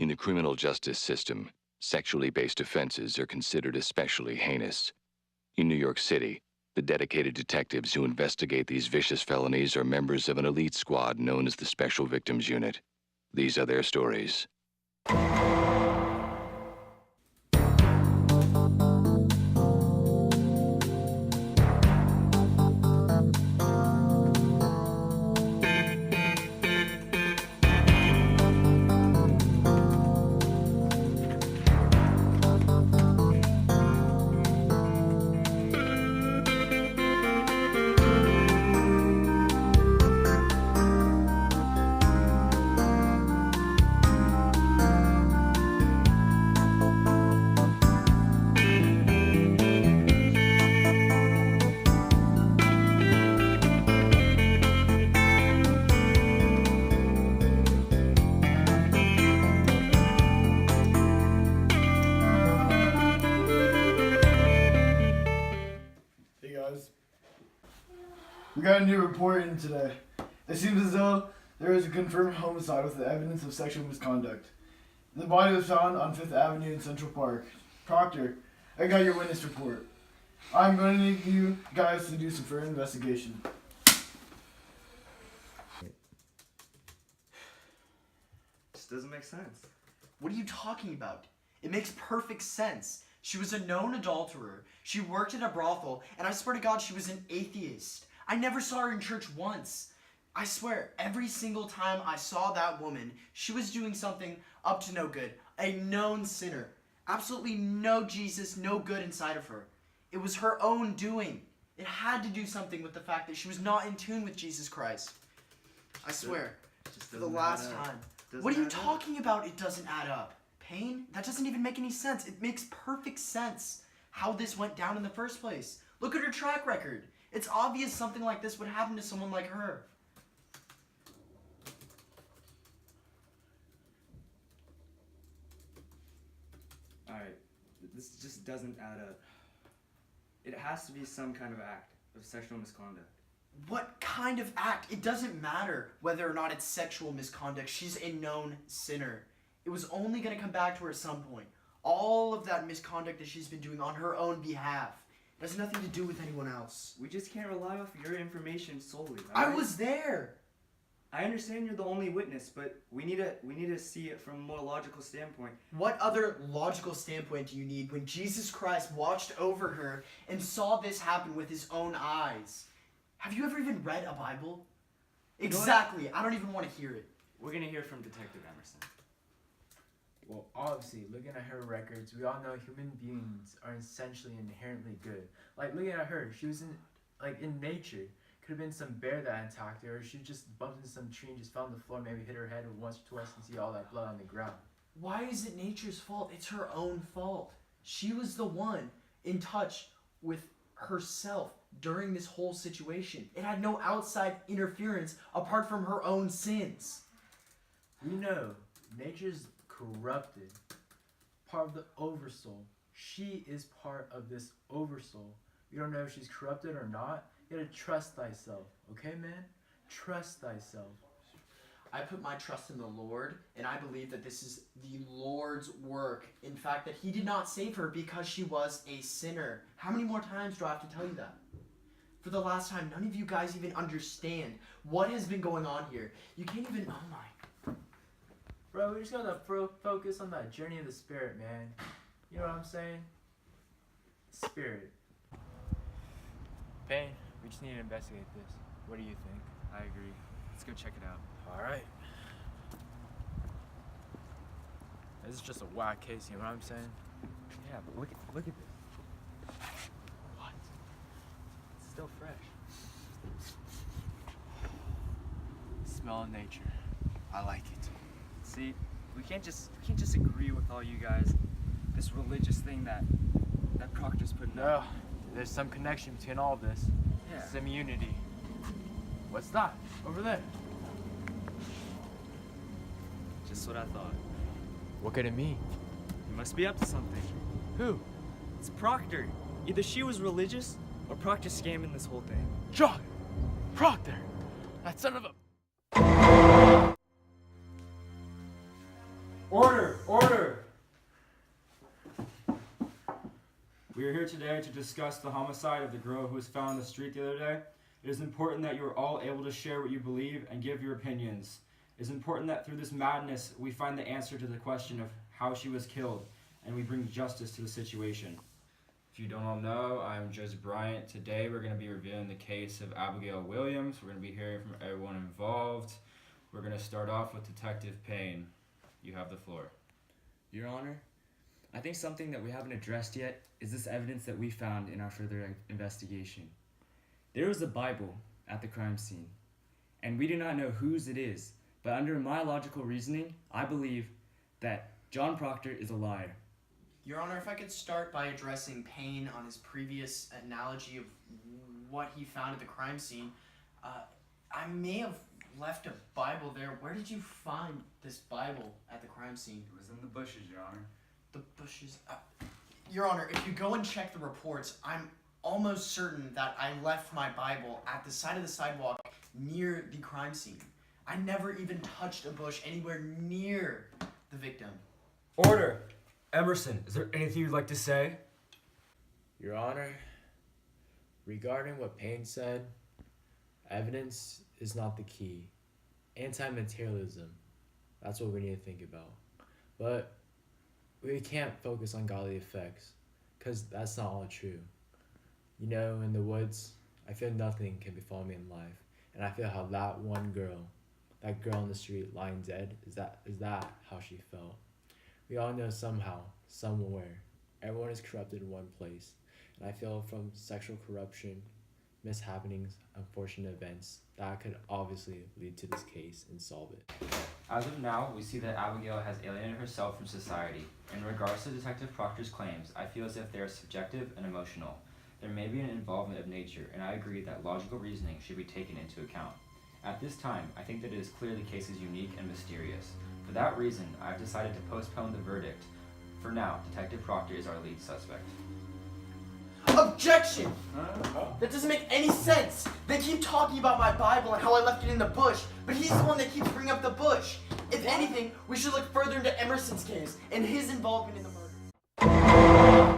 In the criminal justice system, sexually based offenses are considered especially heinous. In New York City, the dedicated detectives who investigate these vicious felonies are members of an elite squad known as the Special Victims Unit. These are their stories. We got a new report in today. It seems as though there is a confirmed homicide with the evidence of sexual misconduct. The body was found on 5th Avenue in Central Park. Proctor, I got your witness report. I'm going to need you guys to do some further investigation. This doesn't make sense. What are you talking about? It makes perfect sense. She was a known adulterer. She worked at a brothel, and I swear to God she was an atheist. I never saw her in church once. I swear, every single time I saw that woman, she was doing something up to no good. A known sinner. Absolutely no Jesus, no good inside of her. It was her own doing. It had to do something with the fact that she was not in tune with Jesus Christ. I swear, for the last time. What are you talking about? It doesn't add up. Pain? That doesn't even make any sense. It makes perfect sense how this went down in the first place. Look at her track record. It's obvious something like this would happen to someone like her. Alright, this just doesn't add up. It has to be some kind of act of sexual misconduct. What kind of act? It doesn't matter whether or not it's sexual misconduct. She's a known sinner. It was only going to come back to her at some point. All of that misconduct that she's been doing on her own behalf. It has nothing to do with anyone else. We just can't rely off your information solely. I was there. I understand you're the only witness, but we need to see it from a more logical standpoint. What other logical standpoint do you need when Jesus Christ watched over her and saw this happen with his own eyes? Have you ever even read a Bible? Exactly. I don't even want to hear it. We're going to hear from Detective Emerson. Well, obviously, looking at her records, we all know human beings are essentially inherently good. Like, looking at her, she was in nature. Could have been some bear that attacked her, or she just bumped into some tree and just fell on the floor, maybe hit her head once or twice and see all that blood on the ground. Why is it nature's fault? It's her own fault. She was the one in touch with herself during this whole situation. It had no outside interference apart from her own sins. We know nature's corrupted, part of the oversoul. She is part of this oversoul. You don't know if she's corrupted or not. You gotta trust thyself, okay, man? Trust thyself. I put my trust in the Lord, and I believe that this is the Lord's work. In fact, that he did not save her because she was a sinner. How many more times do I have to tell you that? For the last time, none of you guys even understand what has been going on here. You can't even, oh my. Bro, we just gotta focus on that journey of the spirit, man. You know what I'm saying? Spirit. Payne, we just need to investigate this. What do you think? I agree. Let's go check it out. Alright. This is just a whack case, you know what I'm saying? Yeah, but look at this. What? It's still fresh. Smell of nature. I like it. See, we can't just agree with all you guys. This religious thing that Proctor's putting No, there's some connection between all of this. Yeah. Some unity. What's that? Over there. Just what I thought. What could it mean? You must be up to something. Who? It's Proctor. Either she was religious or Proctor's scamming this whole thing. John! Proctor! That son of a... Order! We are here today to discuss the homicide of the girl who was found on the street the other day. It is important that you are all able to share what you believe and give your opinions. It is important that through this madness, we find the answer to the question of how she was killed, and we bring justice to the situation. If you don't all know, I'm Joseph Bryant. Today we're going to be reviewing the case of Abigail Williams. We're going to be hearing from everyone involved. We're going to start off with Detective Payne. You have the floor. Your Honor, I think something that we haven't addressed yet is this evidence that we found in our further investigation. There was a Bible at the crime scene, and we do not know whose it is, but under my logical reasoning, I believe that John Proctor is a liar. Your Honor, if I could start by addressing Payne on his previous analogy of what he found at the crime scene. I may have left a Bible there. Where did you find this Bible at the crime scene? It was in the bushes, Your Honor. The bushes. Your Honor, if you go and check the reports, I'm almost certain that I left my Bible at the side of the sidewalk near the crime scene. I never even touched a bush anywhere near the victim. Order! Emerson, is there anything you'd like to say? Your Honor, regarding what Payne said, evidence is not the key. Anti-materialism, that's what we need to think about. But we can't focus on godly effects, because that's not all true. You know, in the woods, I feel nothing can befall me in life, and I feel how that one girl, that girl on the street lying dead, is that how she felt. We all know somehow, somewhere, everyone is corrupted in one place, and I feel from sexual corruption, mishappenings, unfortunate events, that could obviously lead to this case and solve it. As of now, we see that Abigail has alienated herself from society. In regards to Detective Proctor's claims, I feel as if they are subjective and emotional. There may be an involvement of nature, and I agree that logical reasoning should be taken into account. At this time, I think that it is clear the case is unique and mysterious. For that reason, I have decided to postpone the verdict. For now, Detective Proctor is our lead suspect. Objection! That doesn't make any sense. They keep talking about my Bible and how I left it in the bush, but he's the one that keeps bringing up the bush. If anything, we should look further into Emerson's case and his involvement in the murder.